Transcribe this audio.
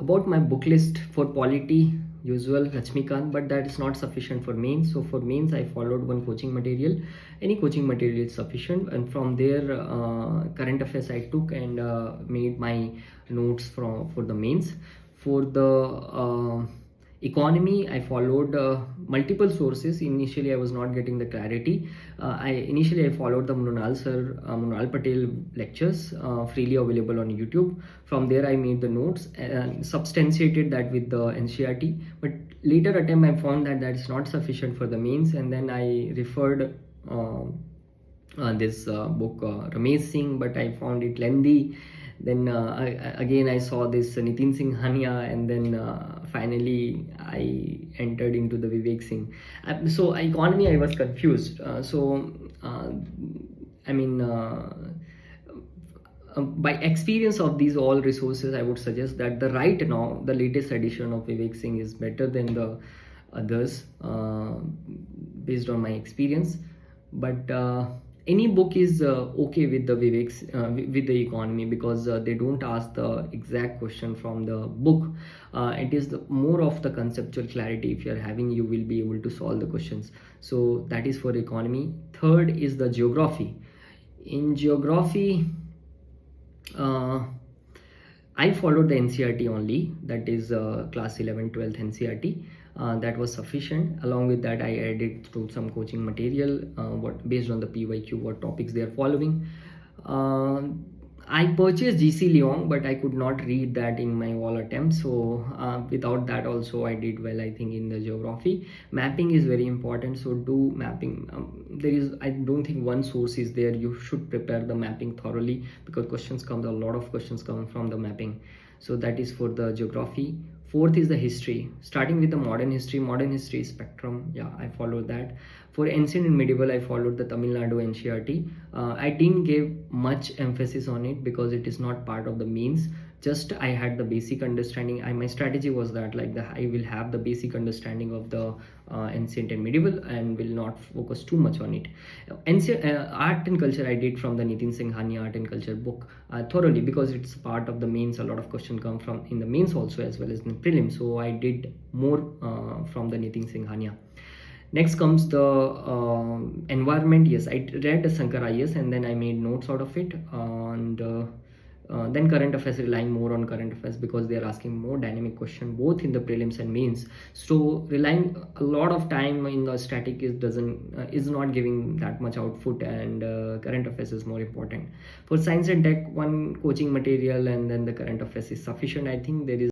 About my book list for polity, usual Rajnikant, but that is not sufficient for mains. So for mains, I followed one coaching material. Any coaching material is sufficient, and from there, current affairs I took and made my notes for the mains. For the economy, I followed multiple sources. Initially I was not getting the clarity. I followed the Munal Patel lectures, freely available on YouTube. From there I made the notes and substantiated that with the NCERT, but later attempt I found that that is not sufficient for the mains, and then I referred this book Ramesh Singh, but I found it lengthy. Then I saw this Nitin Singh Hania, and then finally I entered into the Vivek Singh. So economy I was confused. I mean, by experience of these all resources, I would suggest that the right now the latest edition of Vivek Singh is better than the others, based on my experience. But any book is okay with the with the economy, because they don't ask the exact question from the book. It is more of the conceptual clarity. If you are having, you will be able to solve the questions. So that is for economy. Third is the geography. In geography, I followed the NCERT only, that is class 11 12th NCERT. That was sufficient. Along with that, I added through some coaching material, what based on the PYQ, what topics they are following. I purchased GC Leong, but I could not read that in my all attempts. So without that also I did well, I think, in the geography. Mapping is very important, so do mapping. I don't think one source is there. You should prepare the mapping thoroughly, because a lot of questions come from the mapping. So that is for the geography. Fourth is the history, starting with the modern history spectrum. Yeah, I followed that. For ancient and medieval, I followed the Tamil Nadu NCERT. I didn't give much emphasis on it because it is not part of the means. Just I had the basic understanding. My strategy was that, like, I will have the basic understanding of the ancient and medieval and will not focus too much on it. Art and culture I did from the Nitin Singh Hania art and culture book thoroughly, because it's part of the mains. A lot of questions come from in the mains also, as well as in the prelims. So I did more from the Nitin Singh Hania. Next comes the environment. Yes, I read the Sankar IS and then I made notes out of it. And then current affairs, relying more on current affairs because they are asking more dynamic question both in the prelims and mains. So relying a lot of time in the static is not giving that much output, and current affairs is more important. For science and tech, one coaching material and then the current affairs is sufficient. I think there is